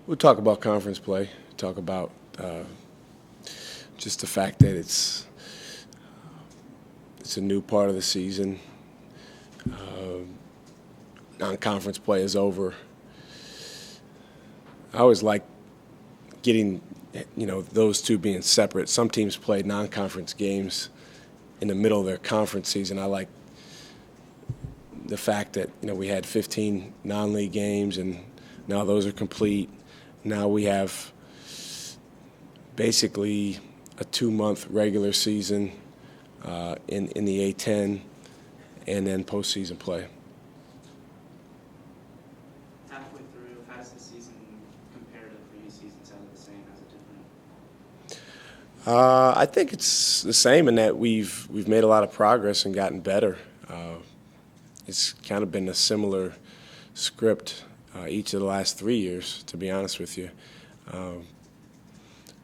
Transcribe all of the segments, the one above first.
We'll talk about conference play, talk about just the fact that it's a new part of the season. Non-conference play is over. I always like getting, those two being separate. Some teams play non-conference games in the middle of their conference season. I like the fact that, we had 15 non-league games, and now those are complete. Now we have basically a 2-month regular season in the A10, and then postseason play. Halfway through, how does the season compare to the previous seasons? Is it the same? How's it different? I think it's the same in that we've made a lot of progress and gotten better. It's kind of been a similar script each of the last 3 years, to be honest with you.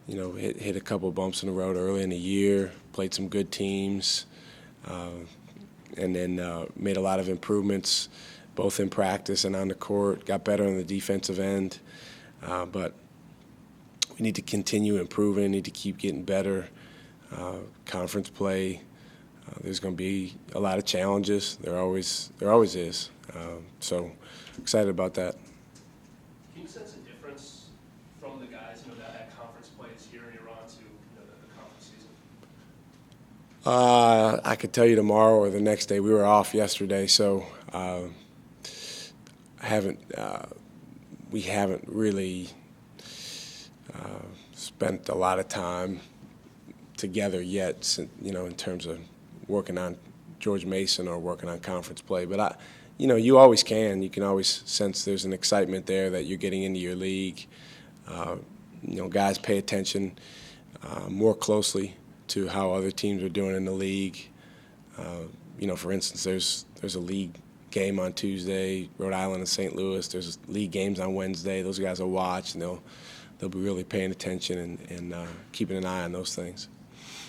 Hit a couple of bumps in the road early in the year, played some good teams, and then made a lot of improvements both in practice and on the court, got better on the defensive end. But we need to continue improving, need to keep getting better. Conference play, there's going to be a lot of challenges. There always is. So excited about that. Can you sense a difference from the guys, that conference play is here and you're on to the conference season? I could tell you tomorrow or the next day. We were off yesterday, so we haven't really spent a lot of time together yet, in terms of working on George Mason or working on conference play. But you always can. You can always sense there's an excitement there that you're getting into your league. Guys pay attention more closely to how other teams are doing in the league. For instance, there's a league game on Tuesday, Rhode Island and St. Louis. There's league games on Wednesday. Those guys will watch, and they'll be really paying attention and keeping an eye on those things.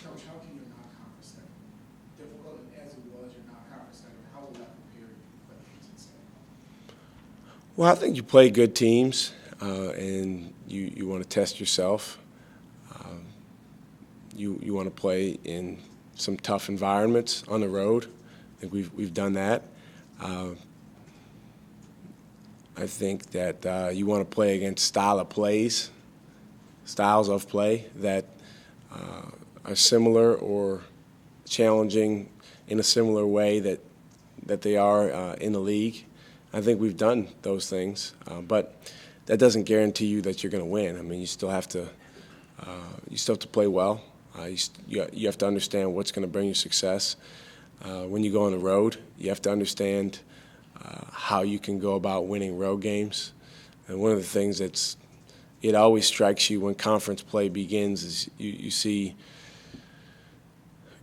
Coach, how can your non-conference setting, difficult as it was, your non-conference setting, how will that prepare you for the AT setting? Well, I think you play good teams, and you want to test yourself. You want to play in some tough environments on the road. I think we've done that. I think that you want to play against styles of play that are similar or challenging in a similar way that they are in the league. I think we've done those things, but that doesn't guarantee you that you're going to win. I mean, you still have to play well. You have to understand what's going to bring you success. When you go on the road, you have to understand how you can go about winning road games. And one of the things it always strikes you when conference play begins is you see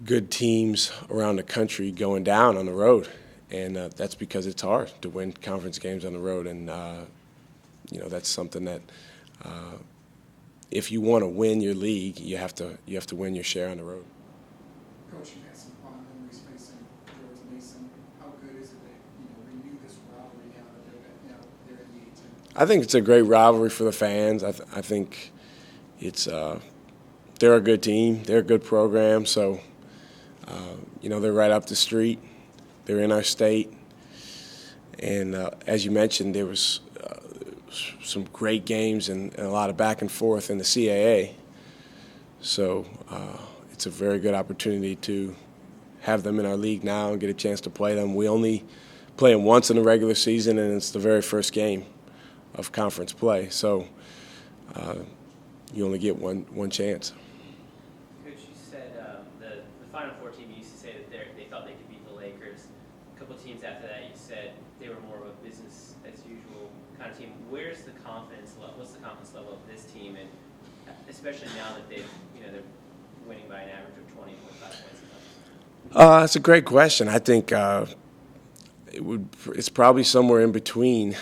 good teams around the country going down on the road, and that's because it's hard to win conference games on the road. And that's something that if you want to win your league, you have to win your share on the road. Coach, you had some fond memories facing George Mason. How good is it that renew this rivalry now that they're in the A10? I think it's a great rivalry for the fans. I think it's they're a good team. They're a good program. So they're right up the street. They're in our state. And as you mentioned, there was some great games and a lot of back and forth in the CAA. So it's a very good opportunity to have them in our league now and get a chance to play them. We only play them once in the regular season, and it's the very first game of conference play. So you only get one chance. Coach, you said the Final Four team, you used to say that they thought they could beat the Lakers. A couple teams after that, you said they were more of a business as usual kind of team. Where's the confidence level? What's the confidence level of this team, and especially now that they're winning by an average of 20, 25 points a month? That's a great question. I think it's probably somewhere in between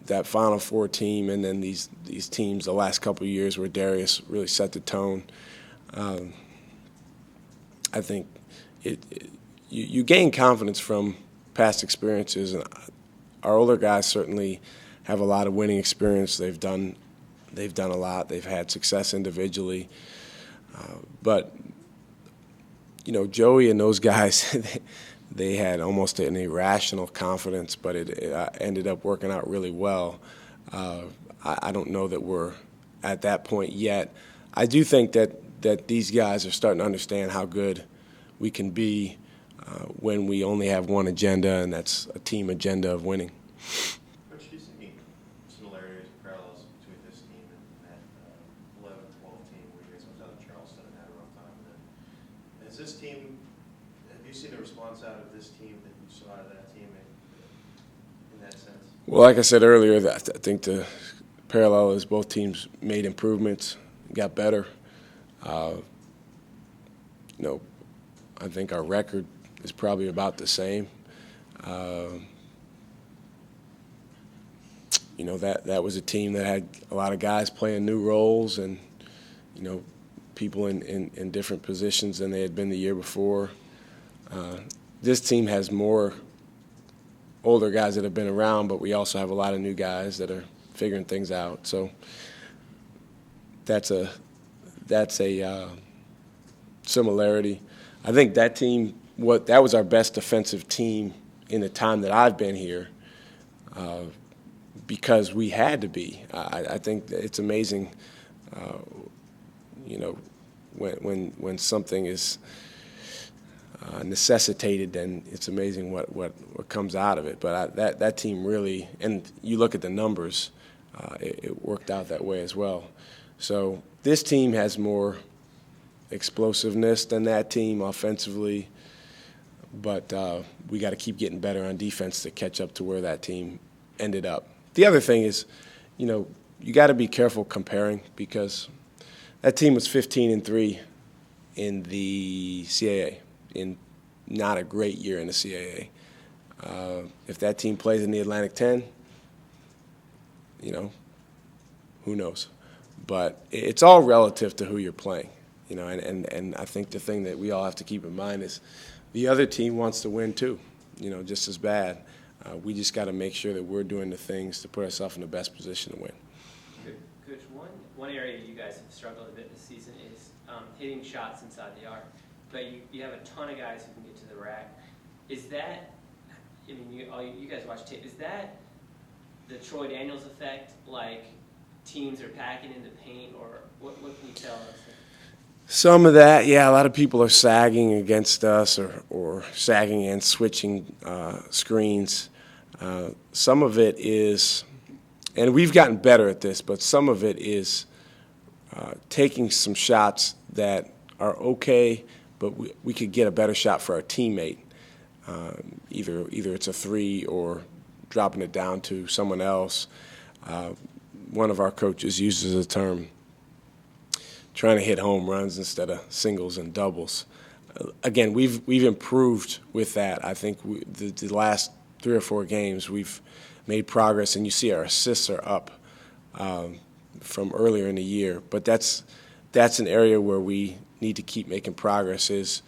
that Final Four team and then these teams the last couple of years where Darius really set the tone. I think you gain confidence from past experiences, and our older guys certainly have a lot of winning experience. They've done a lot. They've had success individually. But, you know, Joey and those guys, they had almost an irrational confidence, but it ended up working out really well. I don't know that we're at that point yet. I do think that these guys are starting to understand how good we can be when we only have one agenda, and that's a team agenda of winning. Coach, do you see any similarities or parallels between this team and that 11-12 team where you guys went down to Charleston and had a rough time with it? Has this team, have you seen a response out of this team that you saw out of that team in that sense? Well, like I said earlier, I think the parallel is both teams made improvements, got better. You know, I think our record is probably about the same. You know, that was a team that had a lot of guys playing new roles and, you know, people in different positions than they had been the year before. This team has more older guys that have been around, but we also have a lot of new guys that are figuring things out. So that's a similarity. I think that team, that was our best defensive team in the time that I've been here, because we had to be. I think that it's amazing, you know, when something is necessitated, then it's amazing what comes out of it. But that team really, and you look at the numbers, it worked out that way as well. So this team has more explosiveness than that team offensively, but we got to keep getting better on defense to catch up to where that team ended up. The other thing is, you know, you got to be careful comparing, because that team was 15-3 in the CAA, in not a great year in the CAA. If that team plays in the Atlantic 10, you know, who knows? But it's all relative to who you're playing, you know, and I think the thing that we all have to keep in mind is the other team wants to win too, you know, just as bad. We just got to make sure that we're doing the things to put ourselves in the best position to win. Coach, one area you guys have struggled a bit this season is hitting shots inside the arc. But you have a ton of guys who can get to the rack. Is that, I mean, you guys watch tape, is that the Troy Daniels effect, like teams are packing in the paint, or what can you tell us? Some of that, yeah, a lot of people are sagging against us or sagging and switching screens. Some of it is, and we've gotten better at this, but some of it is taking some shots that are okay, but we could get a better shot for our teammate. Either it's a three or dropping it down to someone else. One of our coaches uses the term trying to hit home runs instead of singles and doubles. Again, we've improved with that. I think the last 3 or 4 games we've made progress, and you see our assists are up from earlier in the year. But that's an area where we need to keep making progress. Is,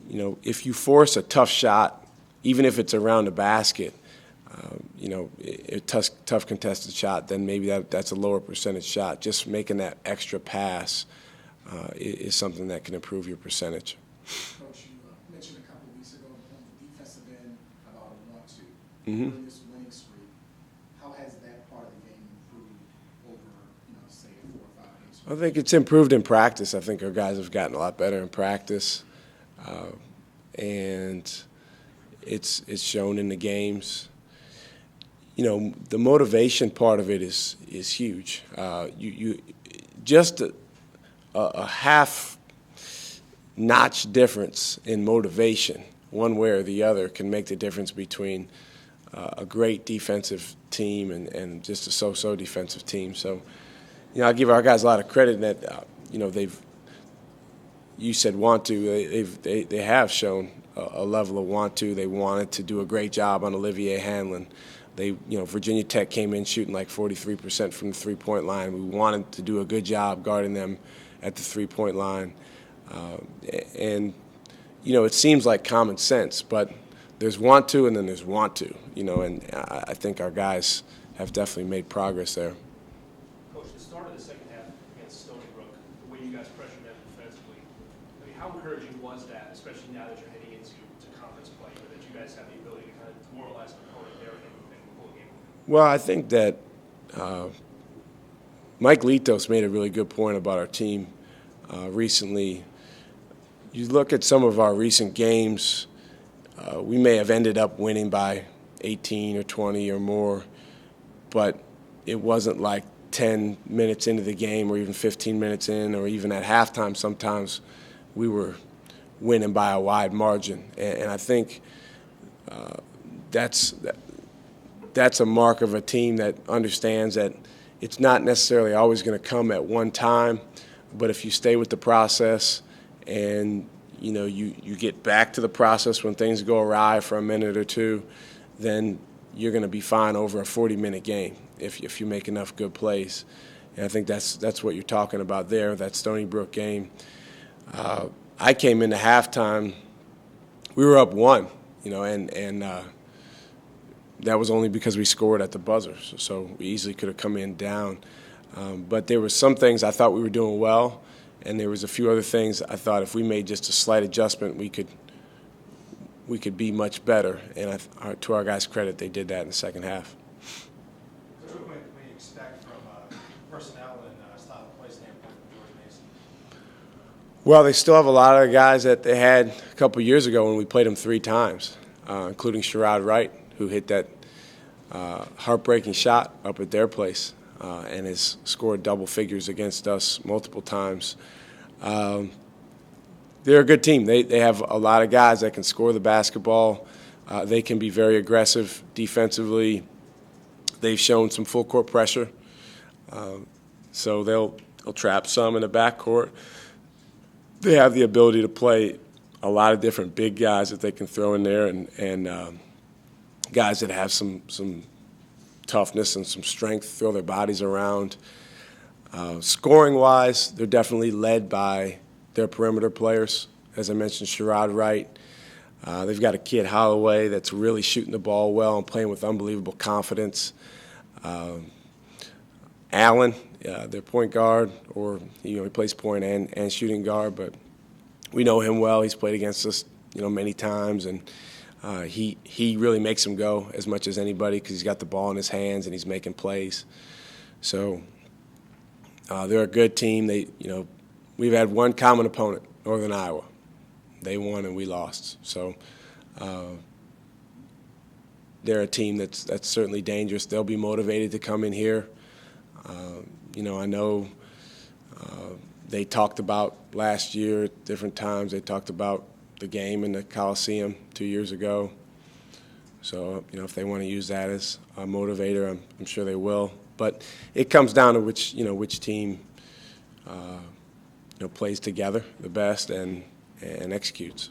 you know, if you force a tough shot, even if it's around the basket, you know, a tough contested shot, then maybe that's a lower percentage shot. Just making that extra pass is something that can improve your percentage. Coach, you mentioned a couple of weeks ago on the defensive end about a 1-2. Mm-hmm. During this winning streak, how has that part of the game improved over, you know, say 4 or 5 games? I think it's improved in practice. I think our guys have gotten a lot better in practice, and it's shown in the games. You know, the motivation part of it is huge. You just a half notch difference in motivation, one way or the other, can make the difference between a great defensive team and just a so-so defensive team. So, you know, I give our guys a lot of credit in that, you know, you said want to, they have shown a level of want to. They wanted to do a great job on Olivier Hanlon. Virginia Tech came in shooting like 43% from the three-point line. We wanted to do a good job guarding them at the three-point line. And, you know, it seems like common sense, but there's want to and then there's want to, you know, and I think our guys have definitely made progress there. Coach, the start of the second half against Stony Brook, the way you guys pressured them defensively, I mean, how encouraging was that, especially now that you're heading into conference play, that you guys have the ability to kind of demoralize an opponent there and pull a game? Well, I think that Mike Litos made a really good point about our team recently. You look at some of our recent games, we may have ended up winning by 18 or 20 or more, but it wasn't like 10 minutes into the game or even 15 minutes in or even at halftime. Sometimes we were winning by a wide margin. And I think that's a mark of a team that understands that it's not necessarily always going to come at one time, but if you stay with the process and you get back to the process when things go awry for a minute or two, then you're going to be fine over a 40-minute game if you make enough good plays. And I think that's what you're talking about there, that Stony Brook game. I came into halftime, we were up 1, and that was only because we scored at the buzzer. So we easily could have come in down. But there were some things I thought we were doing well, and there was a few other things I thought if we made just a slight adjustment, we could be much better. And to our guys' credit, they did that in the second half. What do you expect from personnel and style of play standpoint from George Mason? Well, they still have a lot of the guys that they had a couple years ago when we played them 3 times, including Sherrod Wright, who hit that heartbreaking shot up at their place and has scored double figures against us multiple times. They're a good team. They have a lot of guys that can score the basketball. They can be very aggressive defensively. They've shown some full court pressure, so they'll trap some in the backcourt. They have the ability to play a lot of different big guys that they can throw in there, and guys that have some toughness and some strength, throw their bodies around. Scoring-wise, they're definitely led by their perimeter players. As I mentioned, Sherrod Wright. They've got a kid, Holloway, that's really shooting the ball well and playing with unbelievable confidence. Allen, their point guard, or he plays point and shooting guard, but we know him well. He's played against us, many times, and he really makes them go as much as anybody because he's got the ball in his hands and he's making plays. So they're a good team. We've had one common opponent, Northern Iowa. They won and we lost. So they're a team that's certainly dangerous. They'll be motivated to come in here. I know they talked about last year at different times. They talked about the game in the Coliseum 2 years ago. So, if they want to use that as a motivator, I'm sure they will. But it comes down to which team plays together the best and executes.